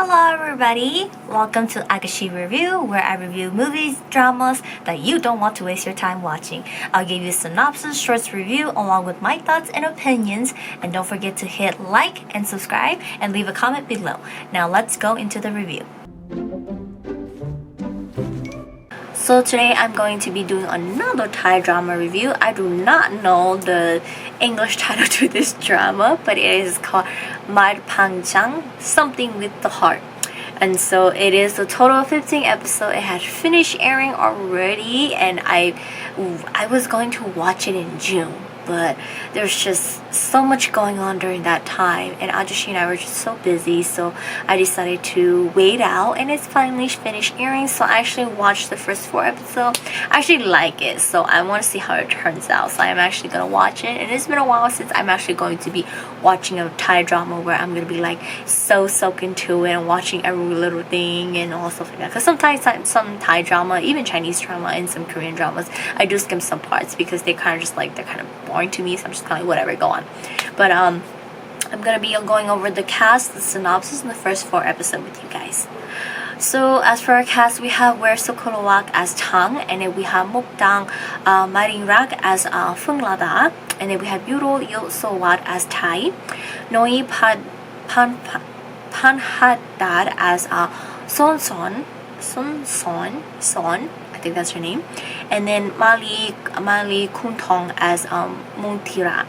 Hello everybody! Welcome to Agashe Review, where I review movies, dramas that you don't want to waste your time watching. I'll give you synopsis, shorts review along with my thoughts and opinions, and don't forget to hit like and subscribe and leave a comment below. Now let's go into the review. So today I'm going to be doing another Thai drama review. I do not know the English title to this drama, but it is called Marn Bang Jai, something with the heart. And so it is a total of 15 episodes. It had finished airing already, and I was going to watch it in June. But there's just so much going on during that time, and Agashe and I were just so busy, so I decided to wait out, and it's finally finished airing. So I actually watched the first 4 episodes. I actually like it, so I want to see how it turns out. So I'm actually gonna watch it, and it's been a while since I'm actually going to be watching a Thai drama where I'm gonna be like so soaked into it and watching every little thing and all stuff like that. Because sometimes some Thai drama, even Chinese drama and some Korean dramas, I do skim some parts because they kind of just like they're kind of boring to me, so I'm just kind of like whatever, go on. But I'm gonna be going over the cast, the synopsis, and the first 4 episodes with you guys. So as for our cast, we have Wer Sukolowak as Tang, and then we have Mokdang Maringrak as Phung Lada, and then we have Yuro Yosowat as Thai, Noi Panhadad as Son, I think that's her name, and then Mali Kuntong as Montira.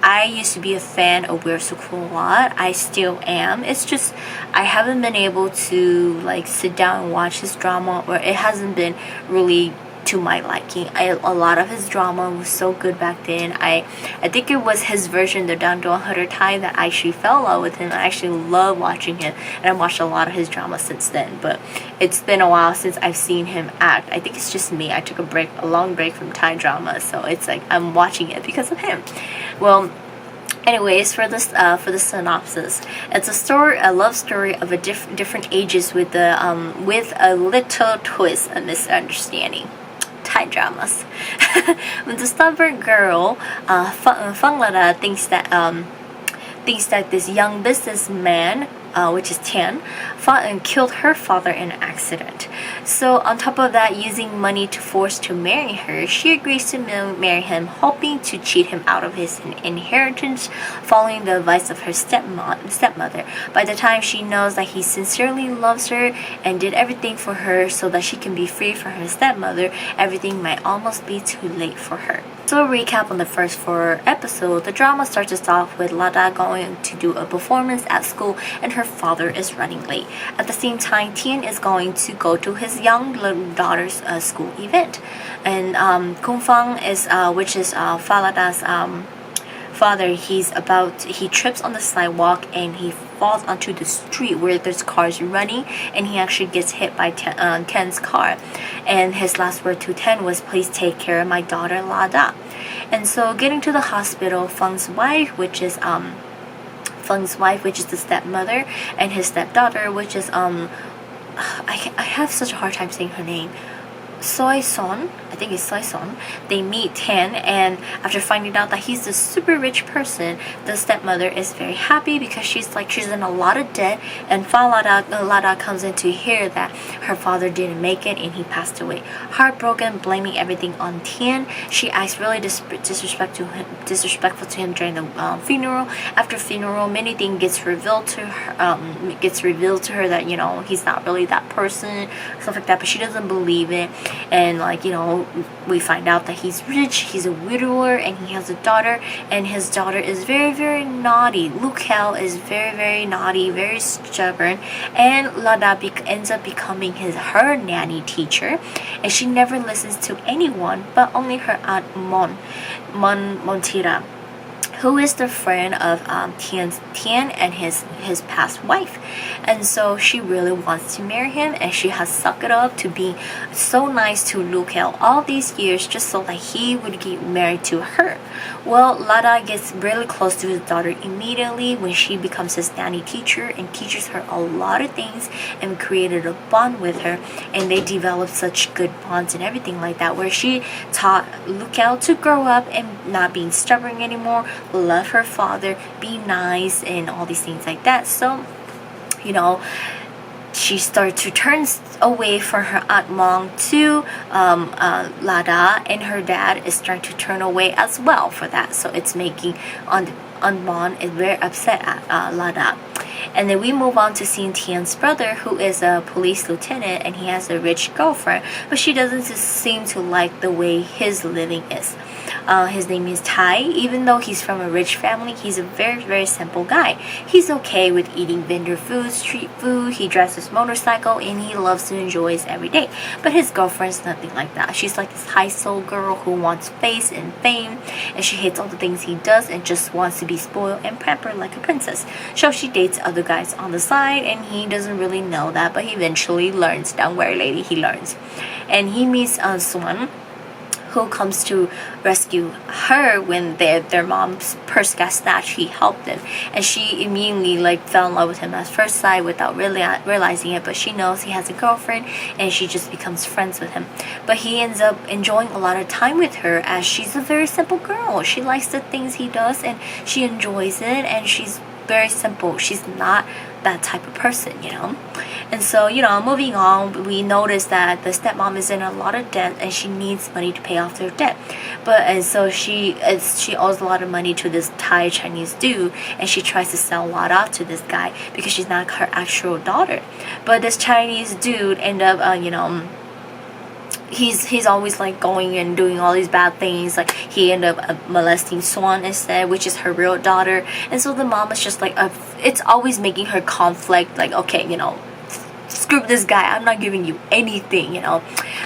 I used to be a fan of Wer Sukolowat. I still am. It's just I haven't been able to like sit down and watch his drama, or it hasn't been really to my liking. A lot of his drama was so good back then. I think it was his version, the Dandong Hutter Thai, that I actually fell in love with him. I actually love watching him, and I've watched a lot of his drama since then. But it's been a while since I've seen him act. I think it's just me. I took a long break from Thai drama, so it's like I'm watching it because of him. Well, anyways, for the synopsis, it's a love story of a different ages with a little twist, a misunderstanding. Thai dramas. When the stubborn girl, Phung Lada, thinks that this young businessman, which is Tian, fought and killed her father in an accident. So on top of that, using money to force to marry her, she agrees to marry him, hoping to cheat him out of his inheritance, following the advice of her stepmother. By the time she knows that he sincerely loves her and did everything for her so that she can be free from her stepmother, everything might almost be too late for her. So a recap on the first 4 episodes, the drama starts us off with Lada going to do a performance at school, and her father is running late. At the same time, Tian is going to go to his young daughter's school event, and Kung Fang is which is Falada's father. He trips on the sidewalk and he falls onto the street where there's cars running, and he actually gets hit by Ten's car, and his last word to Ten was, "Please take care of my daughter Lada." And so getting to the hospital, Feng's wife, which is the stepmother, and his stepdaughter, which is I have such a hard time saying her name, Soy-son, I think it's Soy-son. They meet Tan, and after finding out that he's a super rich person, the stepmother is very happy because she's in a lot of debt, and Lada comes in to hear that her father didn't make it and he passed away. Heartbroken, blaming everything on Tian, she acts really disrespectful to him during the funeral. After funeral, many things gets revealed to her that, you know, he's not really that person, stuff like that, but she doesn't believe it. And like, you know, we find out that he's rich, he's a widower, and he has a daughter, and his daughter is very, very naughty. Lukel is very, very naughty, very stubborn, and Lada ends up becoming her nanny teacher, and she never listens to anyone but only her aunt Montira, who is the friend of Tian and his past wife. And so she really wants to marry him, and she has sucked it up to be so nice to Lukel all these years just so that he would get married to her. Well, Lada gets really close to his daughter immediately when she becomes his nanny teacher and teaches her a lot of things and created a bond with her, and they developed such good bonds and everything like that, where she taught Lukel to grow up and not being stubborn anymore, love her father, be nice, and all these things like that. So, you know, she starts to turn away from her Aunt Mong to Lada, and her dad is starting to turn away as well for that. So it's making Aunt Mon is very upset at Lada. And then we move on to seeing Tian's brother, who is a police lieutenant, and he has a rich girlfriend, but she doesn't seem to like the way his living is. His name is Tai. Even though he's from a rich family, he's a very, very simple guy. He's okay with eating vendor food, street food, he drives his motorcycle, and he loves to enjoy his every day. But his girlfriend's nothing like that. She's like this high soul girl who wants face and fame, and she hates all the things he does and just wants to be spoiled and pampered like a princess. So she dates other guys on the side, and he doesn't really know that, but he eventually learns. Don't worry, lady, he learns. And he meets Swan, who comes to rescue her when their mom's purse got snatched. He helped them, and she immediately fell in love with him at first sight without really realizing it. But she knows he has a girlfriend, and she just becomes friends with him. But he ends up enjoying a lot of time with her, as she's a very simple girl. She likes the things he does, and she enjoys it, and she's very simple. She's not that type of person, And so, moving on, we notice that the stepmom is in a lot of debt, and she needs money to pay off their debt. And so she owes a lot of money to this Thai Chinese dude, and she tries to sell a lot off to this guy because she's not her actual daughter. But this Chinese dude end up, he's always going and doing all these bad things. He ended up molesting Swan instead, which is her real daughter. And so the mom is just it's always making her conflict, okay, screw this guy, I'm not giving you anything,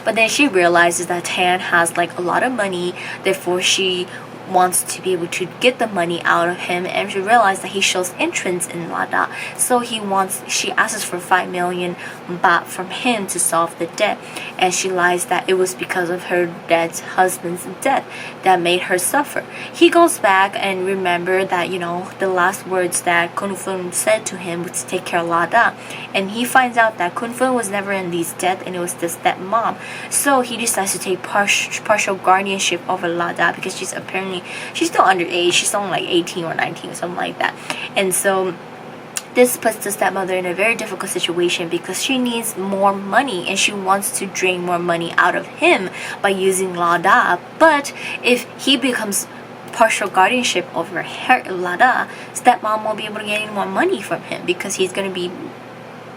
But then she realizes that Tan has a lot of money, therefore she wants to be able to get the money out of him, and she realized that he shows interest in Lada, so she asks for 5 million baht from him to solve the debt, and she lies that it was because of her dead husband's death that made her suffer. He goes back and remember that the last words that Kun Fun said to him was to take care of Lada, and he finds out that Kun Fun was never in these debt, and it was the stepmom. So he decides to take partial guardianship over Lada because she's still underage. She's only 18 or 19 or something like that. And so this puts the stepmother in a very difficult situation because she needs more money, and she wants to drain more money out of him by using Lada. But if he becomes partial guardianship over her, Lada, stepmom won't be able to get any more money from him because he's going to be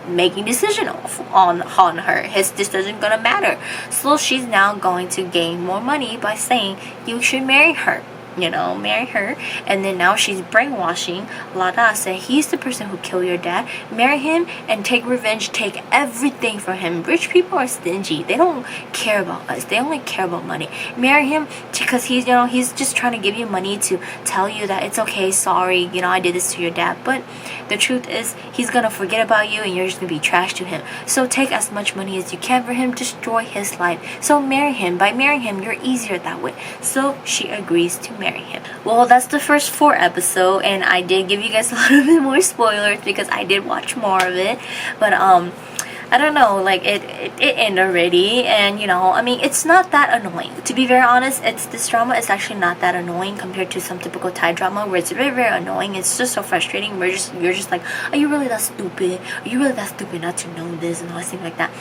making decision on her. His decision gonna matter. So she's now going to gain more money by saying you should marry her. Marry her. And then now she's brainwashing Lada, say he's the person who killed your dad, marry him and take revenge, take everything from him. Rich people are stingy. They don't care about us. They only care about money. Marry him because he's just trying to give you money to tell you that it's okay, sorry, I did this to your dad. But the truth is he's gonna forget about you, and you're just gonna be trash to him. So take as much money as you can for him, destroy his life. So marry him. By marrying him, you're easier that way. So she agrees to marry him. Well, that's the first 4 episodes, and I did give you guys a little bit more spoilers because I did watch more of it. But I don't know, it ended already, and it's not that annoying. To be very honest, this drama is actually not that annoying compared to some typical Thai drama where it's very, very annoying. It's just so frustrating. You're just like, are you really that stupid? Are you really that stupid not to know this and all this thing like that?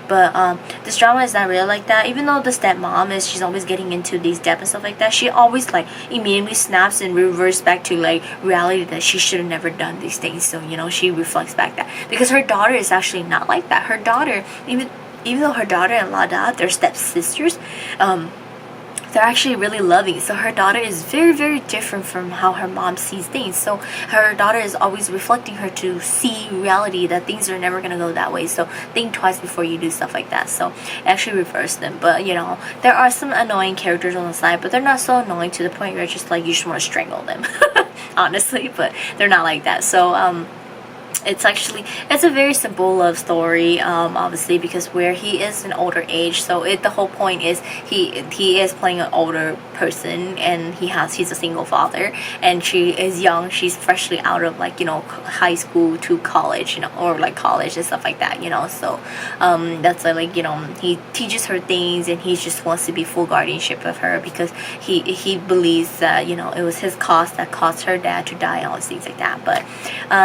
But this drama is not really like that. Even though the stepmom she's always getting into these depths and stuff like that, she always immediately snaps and reverts back to reality that she should have never done these things. So she reflects back that because her daughter is actually not like that. Her daughter, even though her daughter and Lada, they're stepsisters, they're actually really loving. So her daughter is very, very different from how her mom sees things. So her daughter is always reflecting her to see reality that things are never gonna go that way. So think twice before you do stuff like that. So actually reverse them. But there are some annoying characters on the side, but they're not so annoying to the point where it's just you just want to strangle them. Honestly, but they're not like that. So it's a very simple love story, obviously, because where he is an older age, so the whole point is he is playing an older person, and he's a single father, and she is young. She's freshly out of high school to college, or college and stuff like that, so that's he teaches her things, and he just wants to be full guardianship of her because he believes that it was his cause that caused her dad to die, all these things like that. But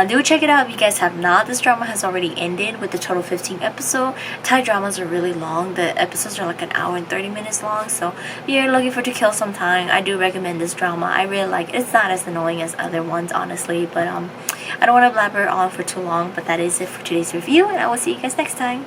do check it out if you guys guys have not, this drama has already ended with the total 15 episode. Thai dramas are really long. The episodes are like an hour and 30 minutes long. So if you're looking for to kill some time, I do recommend this drama. I really like it. It's not as annoying as other ones, honestly. But I don't want to blabber on for too long. But that is it for today's review. And I will see you guys next time.